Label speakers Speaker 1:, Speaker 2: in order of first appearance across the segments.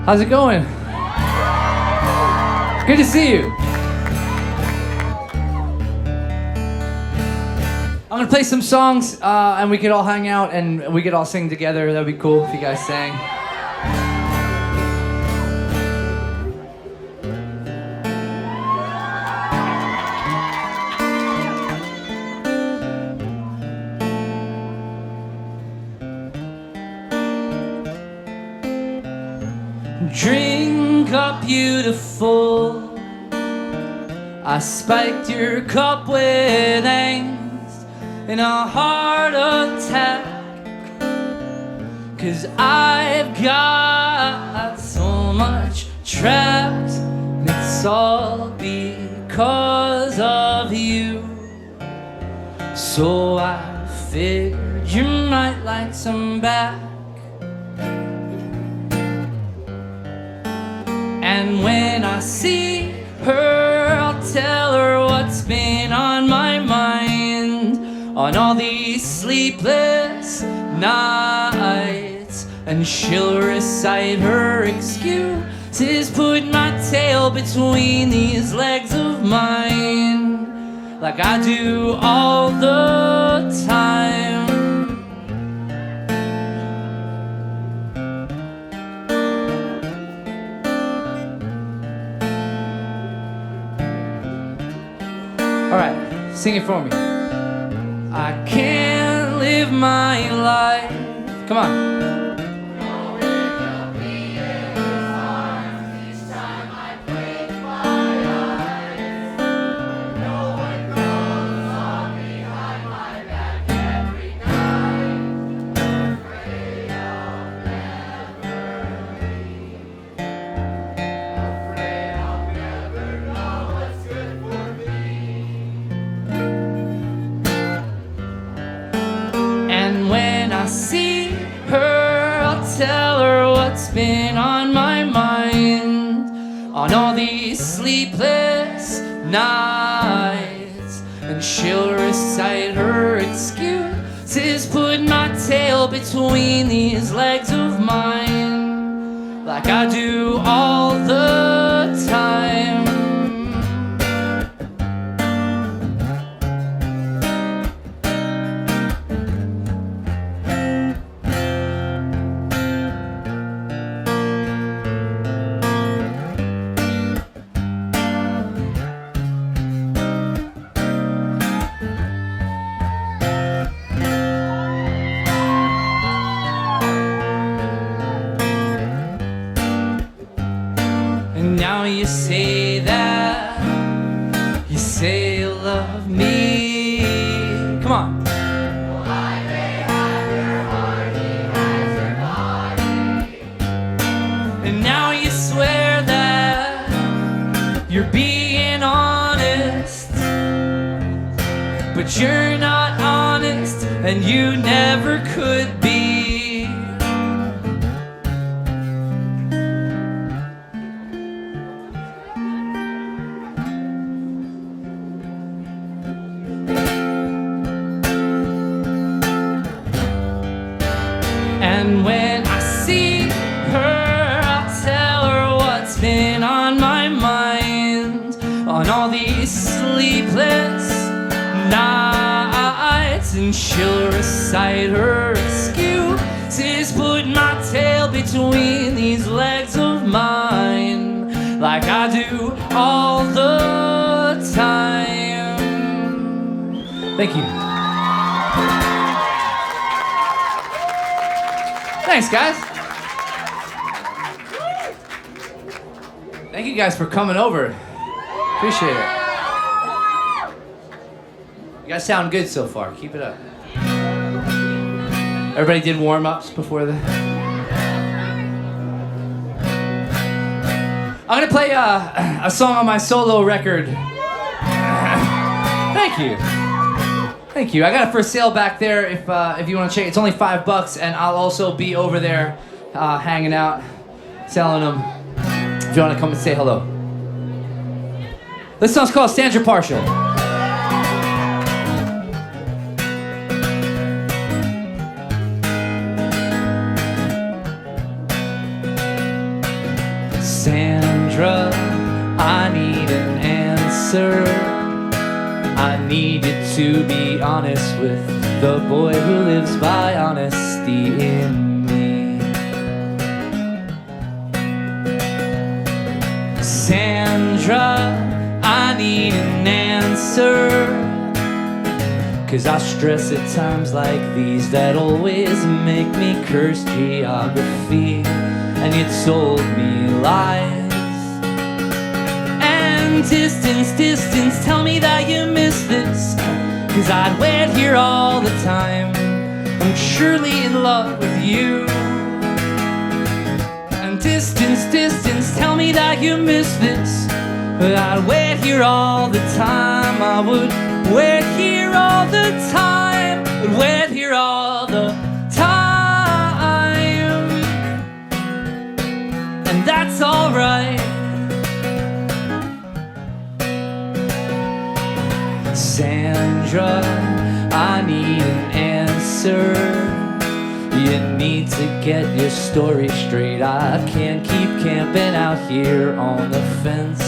Speaker 1: How's it going? Good to see you. I'm gonna play some songs and we could all hang out and we could all sing together. That'd be cool if you guys sang. Drink up, beautiful. I spiked your cup with angst in a heart attack. 'Cause I've got so much trapped, and it's all because of you. So I figured you might like some back. And when I see her, I'll tell her what's been on my mind on all these sleepless nights. And she'll recite her excuses, put my tail between these legs of mine, like I do all the time. Alright, sing it for me. I can't live my life. Come on. Tell her what's been on my mind on all these sleepless nights. And she'll recite her excuses, put my tail between these legs of mine, like I do all the time. Now you say that, you say you love me. Come on. Well, I may have your heart, he has your body. And now you swear that you're being honest, but you're not honest, and you never could be. And when I see her, I'll tell her what's been on my mind on all these sleepless nights. And she'll recite her excuses, put my tail between these legs of mine, like I do all the time. Thank you. Thanks, guys. Thank you guys for coming over. Appreciate it. You guys sound good so far. Keep it up. Everybody did warm-ups before the... I'm gonna play a song on my solo record. Thank you. Thank you. I got it for sale back there if you want to check. It's only $5, and I'll also be over there hanging out, selling them. If you want to come and say hello. This song's called Sandra Partial. Sandra, I need an answer. I need you to be honest with the boy who lives by honesty in me. Sandra, I need an answer, 'cause I stress at times like these that always make me curse geography. And you told me lies. And distance, tell me that you miss this, 'cause I'd wait here all the time. I'm surely in love with you. And distance, tell me that you miss this, but I'd wait here all the time. I would wait here all the time. Would wait here all the time. And that's alright. Sandra, I need an answer. You need to get your story straight. I can't keep camping out here on the fence.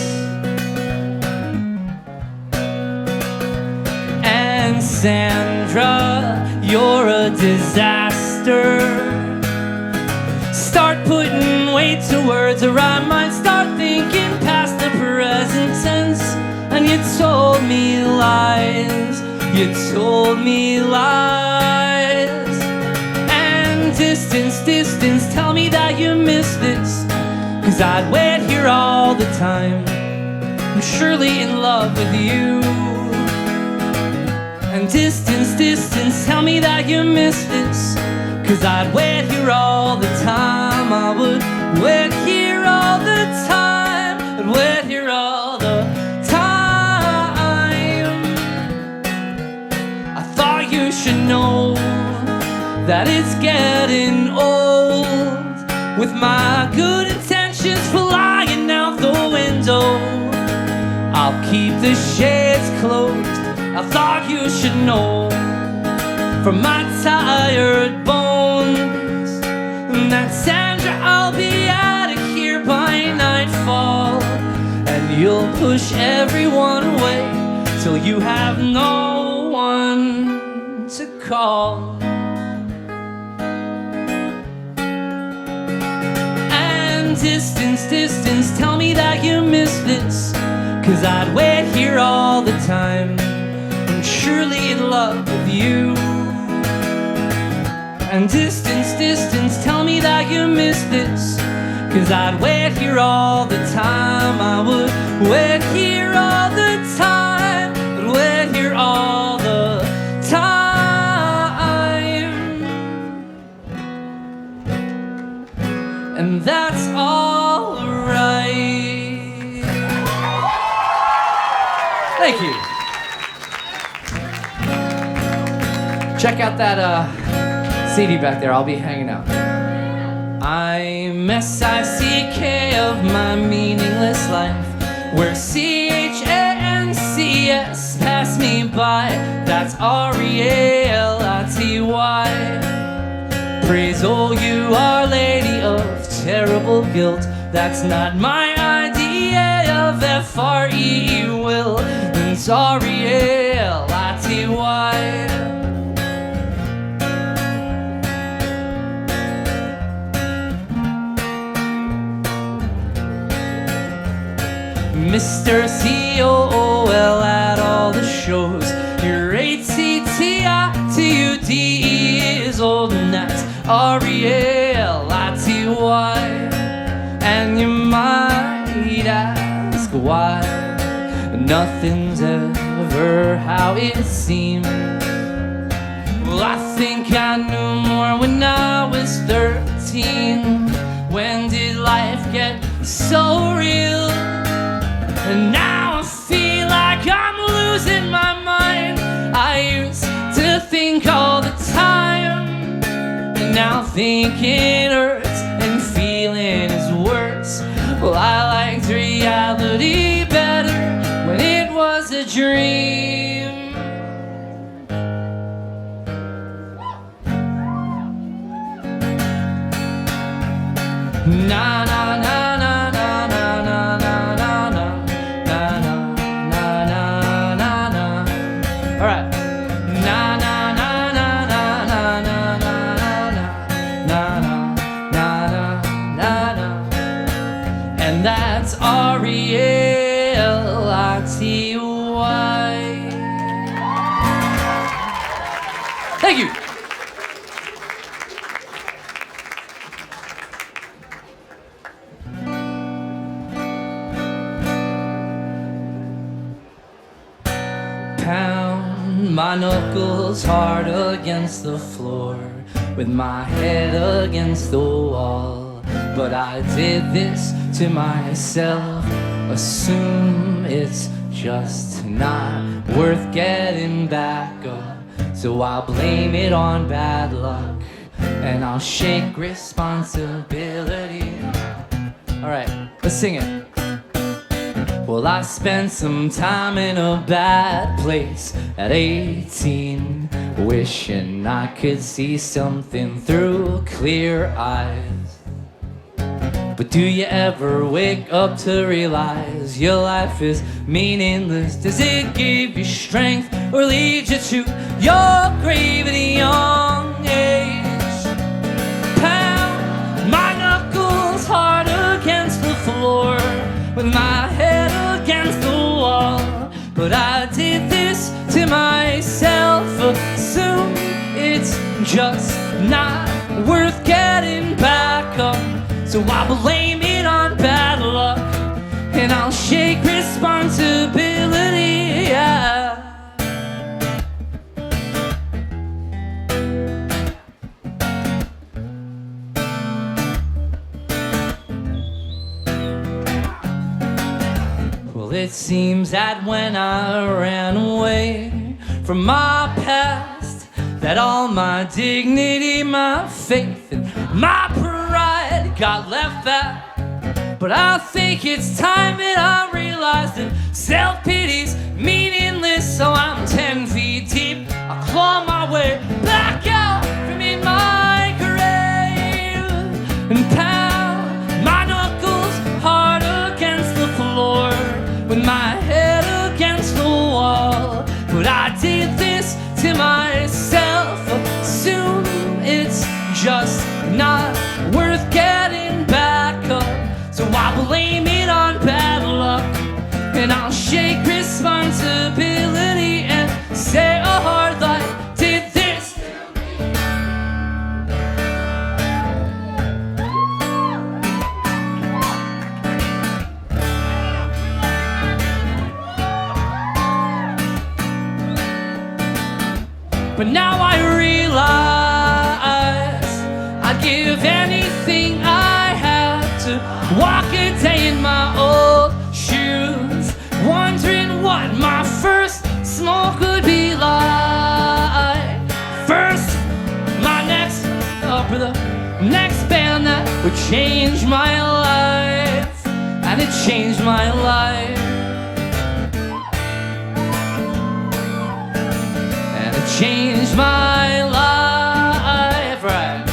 Speaker 1: And Sandra, you're a disaster. Start putting weight to words, or I might start thinking past the present tense. And you told me lies, you told me lies. And distance, tell me that you miss this, 'cause I'd wait here all the time. I'm surely in love with you. And distance, tell me that you miss this, 'cause I'd wait here all the time. I would wait here all the time. I'd wait here all the you should know that it's getting old, with my good intentions flying out the window. I'll keep the shades closed. I thought you should know from my tired bones that Sandra, I'll be out of here by nightfall. And you'll push everyone away till you have no one to call. And distance, tell me that you miss this, 'cause I'd wait here all the time. I'm surely in love with you. And distance, tell me that you miss this, 'cause I'd wait here all the time. I would wait here all the time. I'd wait here all the time. And that's all right. Thank you. Check out that CD back there. I'll be hanging out. I'm SICK of my meaningless life, where CHANCS pass me by. That's REALITY. Praise, oh, you Our Lady of terrible guilt. That's not my idea of FRE will. It's REALITY. Mr. COOL at all the shows. Your ATTITUDE is old, and that's REALITY. And you might ask why nothing's ever how it seems. Well, I think I knew more when I was 13. When did life get so real? And now I feel like I'm losing my mind. I used to think all the time, and now thinking hurts and feeling is worse. Well, I liked reality better when it was a dream. Na na na na na na. my knuckles hard against the floor, with my head against the wall. But I did this to myself, assume it's just not worth getting back up. So I'll blame it on bad luck, and I'll shake responsibility. Alright, let's sing it. Well, I spent some time in a bad place at 18, wishing I could see something through clear eyes. But do you ever wake up to realize your life is meaningless? Does it give you strength or lead you to your grave at a young age? Pound my knuckles hard against the floor, with my head against the wall. But I did this to myself, assume it's just not worth getting back up. So I blame it on bad luck, and I'll shake responsibility, yeah. Well, it seems that when I ran away from my past, that all my dignity, my faith, and my pride got left back. But I think it's time that I realize that self-pity's meaningless. So I'm 10 feet deep, I claw my way back out from in my grave, and pound my knuckles hard against the floor, with my head against the wall. But I did this to myself, assume it's just not worth getting back up. So I blame it on bad luck, and I'll shake responsibility and say a hard life did this to me. But now I realize I'd give anything I had to walk a day in my old shoes, wondering what my first smoke would be like. First, my next, for the next band that would change my life, and it changed my life. Changed my life, right?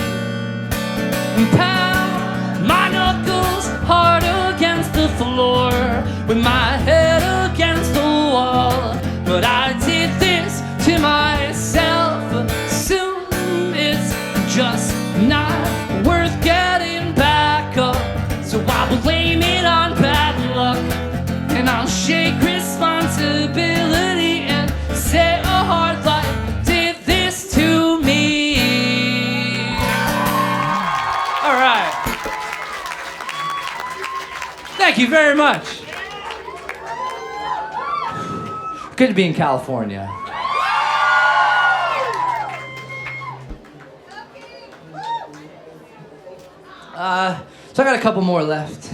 Speaker 1: And pound my knuckles hard against the floor, with my head against the wall. But I did this to myself, assume it's just not worth getting back up. So I blame it on bad luck, and I'll shake responsibility and say a hard life to me. All right. Thank you very much. Good to be in California. So I got a couple more left.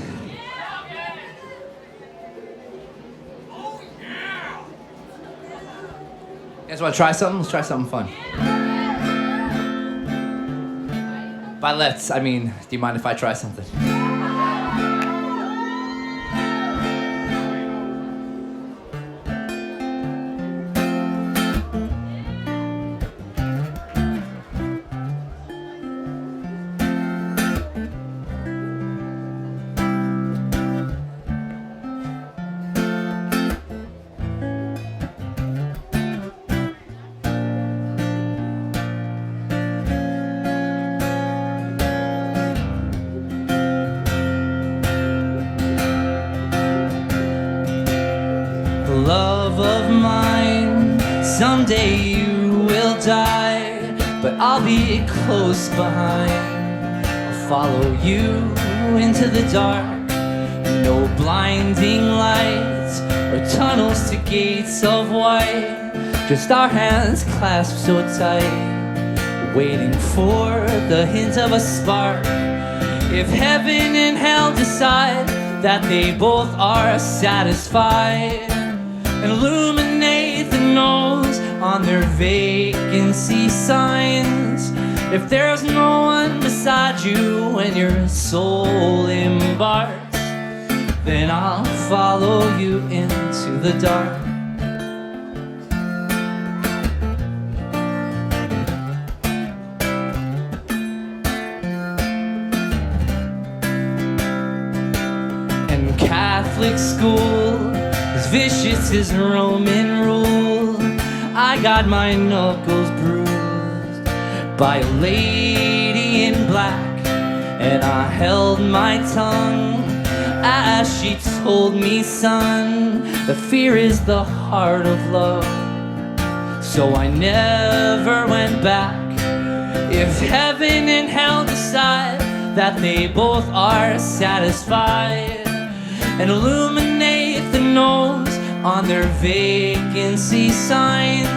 Speaker 1: You guys want to try something? Let's try something fun. By let's, I mean, do you mind if I try something? Love of mine, someday you will die, but I'll be close behind. I'll follow you into the dark. No blinding lights or tunnels to gates of white. just our hands clasped so tight, waiting for the hint of a spark. If heaven and hell decide that they both are satisfied, and illuminate the nose on their vacancy signs. If there's no one beside you when your soul embarks, then I'll follow you into the dark. And Catholic school, as vicious as Roman rule, I got my knuckles bruised by a lady in black, and I held my tongue as she told me, son, that fear is the heart of love. So I never went back. If heaven and hell decide that they both are satisfied, and illuminate the nose on their vacancy signs,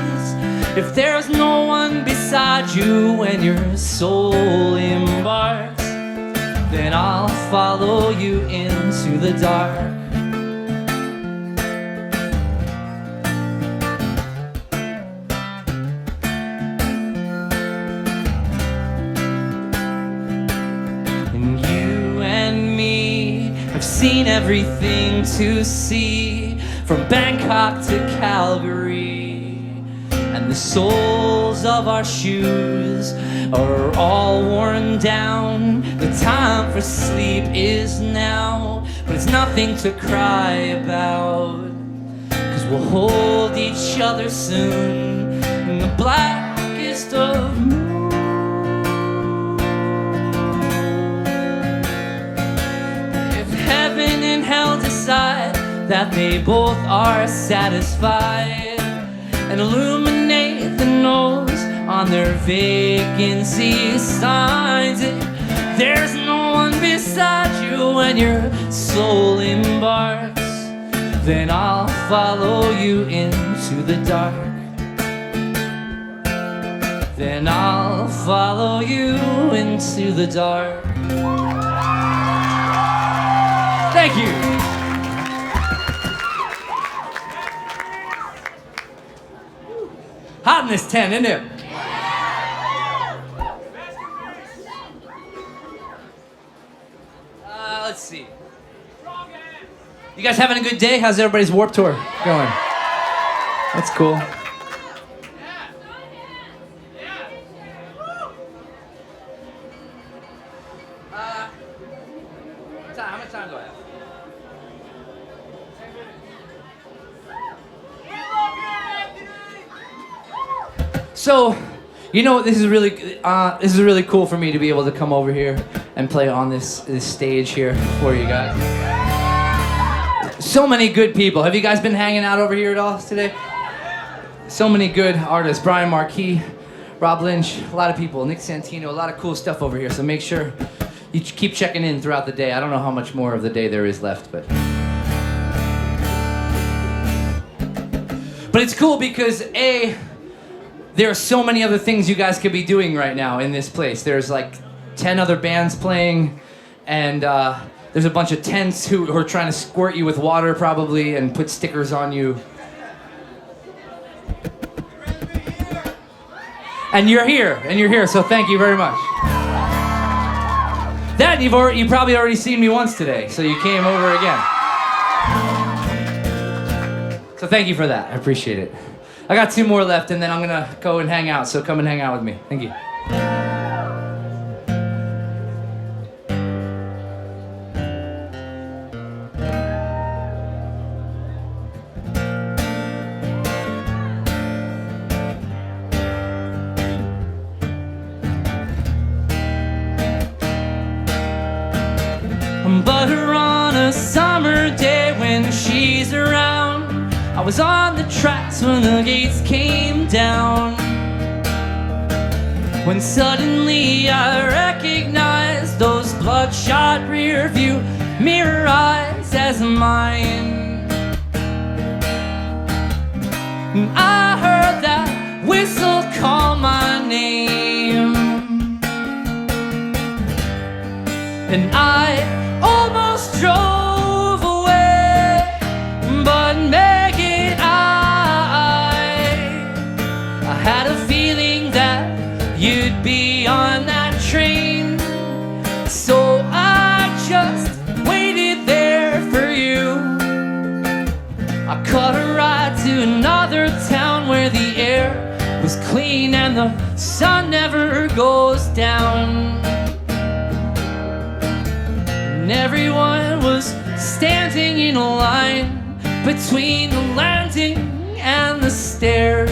Speaker 1: if there's no one beside you when your soul embarks, then I'll follow you into the dark. And you and me have seen everything to see, from Bangkok to Calgary, and the soles of our shoes are all worn down. The time for sleep is now, but it's nothing to cry about, 'cause we'll hold each other soon in the blackest of moons. If heaven and hell decide that they both are satisfied, and illuminate the nose on their vacancy signs, if there's no one beside you when your soul embarks, then I'll follow you into the dark. Then I'll follow you into the dark. Thank you. Hot in this tent, isn't it? Let's see. You guys having a good day? How's everybody's Warped Tour going? That's cool. How much time do I have? So, you know, this is really cool for me to be able to come over here and play on this stage here for you guys. So many good people. Have you guys been hanging out over here at all today? So many good artists. Brian Marquis, Rob Lynch, a lot of people. Nick Santino, a lot of cool stuff over here. So make sure you keep checking in throughout the day. I don't know how much more of the day there is left, but it's cool because there are so many other things you guys could be doing right now in this place. There's like 10 other bands playing, and there's a bunch of tents who are trying to squirt you with water probably and put stickers on you. And you're here, so thank you very much. That you probably already seen me once today, so you came over again. So thank you for that, I appreciate it. I got 2 more left, and then I'm gonna go and hang out, so come and hang out with me. Thank you. Butter on a summer day when she's around, I was on the tracks when the gates came down, when suddenly I recognized those bloodshot rear view mirror eyes as mine. And I heard that whistle call my name. And I almost drove away, but Megan, I had a feeling that you'd be on that train, so I just waited there for you. I caught a ride to another town where the air was clean and the sun never goes down. And everyone was standing in a line between the landing and the stairs.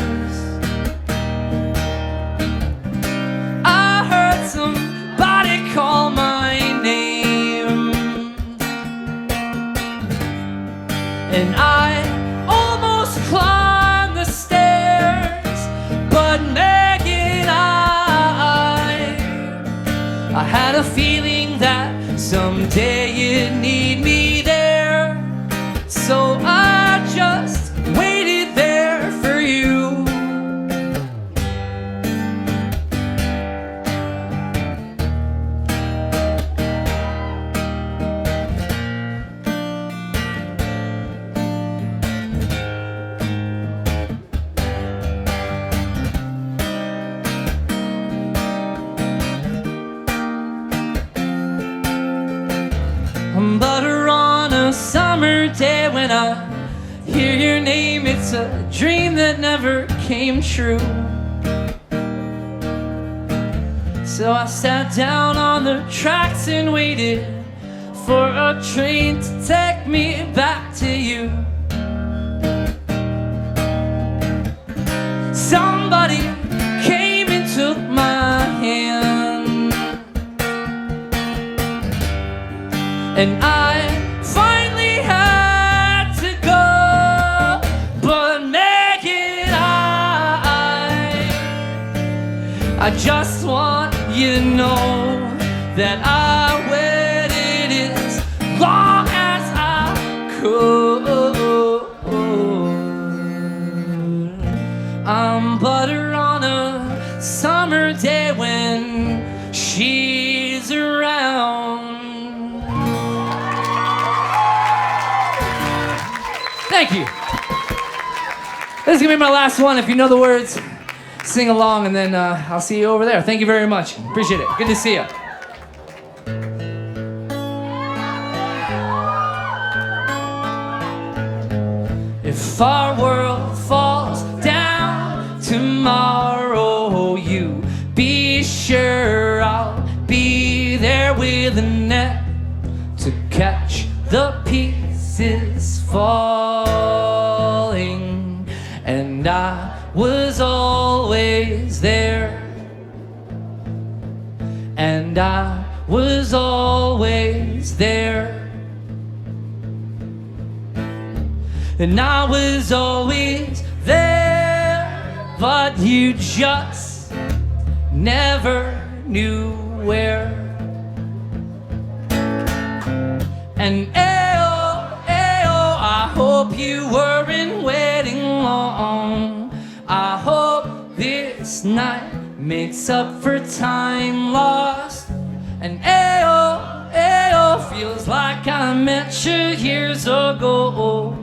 Speaker 1: I heard somebody call my name, and I almost climbed the stairs, but Megan, I had a feeling that someday you'd need me there, so I just waited there for you. Butter on a summer day, when I hear your name, it's a dream that never came true. So I sat down on the tracks and waited for a train to take me back to you. Somebody came and took my hand, and I finally had to go, but Megan, I just want you to know that I waited as long as I could. I'm butter on a summer day when she's around. Thank you. This is gonna be my last one. If you know the words, sing along, and then I'll see you over there. Thank you very much. Appreciate it. Good to see you. If our world falls down tomorrow, you be sure I'll be there with a net to catch the pieces falling. And I was always there, and I was always there, and I was always there, but you just never knew where. And ayo, ayo, I hope you weren't waiting long. I hope this night makes up for time lost. And ayo, ayo, feels like I met you years ago,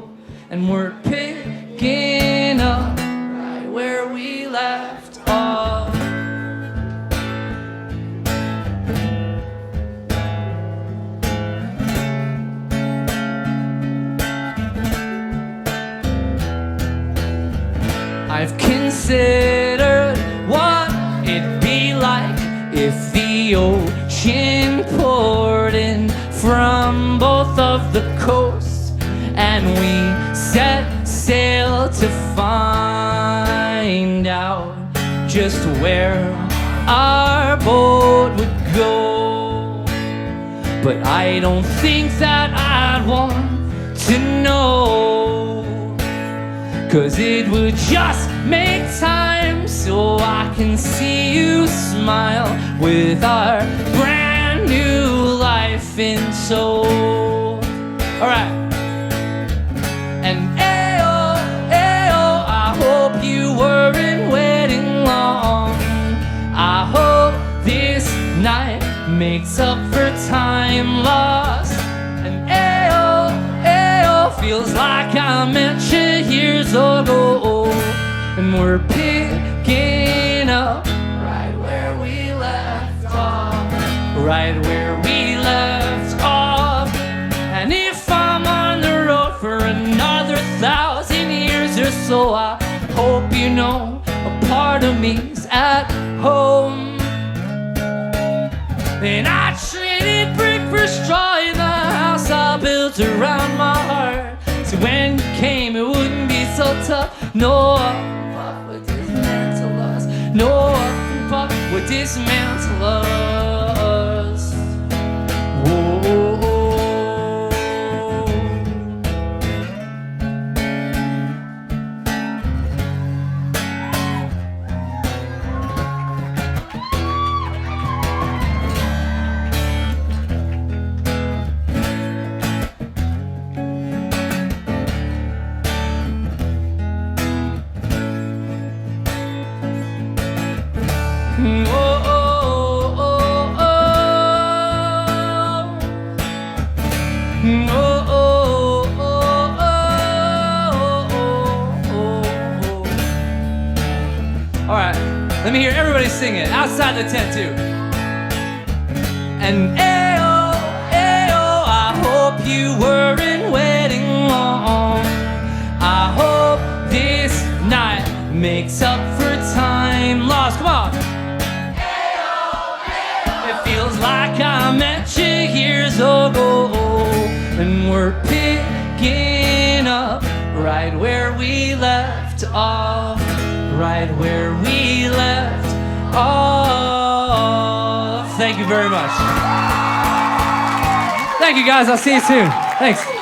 Speaker 1: and we're picking up right where we left off. I've considered what it'd be like if the ocean poured in from both of the coasts, and we set sail to find out just where our boat would go. But I don't think that I'd want to know, 'cause it would just make time so I can see you smile with our brand new life in tow. All right. And ayo, ayo, I hope you weren't waiting makes up for time lost. And ayo, ayo, feels like I met you years ago. And we're picking up right where we left off, right where we left off. And if I'm on the road for another 1,000 years or so, I hope you know a part of me's at home. And I traded brick for straw in the house I built around my heart. So when you came, it wouldn't be so tough. No, puff would dismantle us. No, puff would dismantle us. Whoa. Let me hear everybody sing it outside the tent too. And ayo, ayo, I hope you weren't waiting long. I hope this night makes up for time lost. Come on. Ayo, ayo. It feels like I met you years ago. And we're picking up right where we left off. Right where we left off. Thank you very much. Thank you guys. I'll see you soon. Thanks.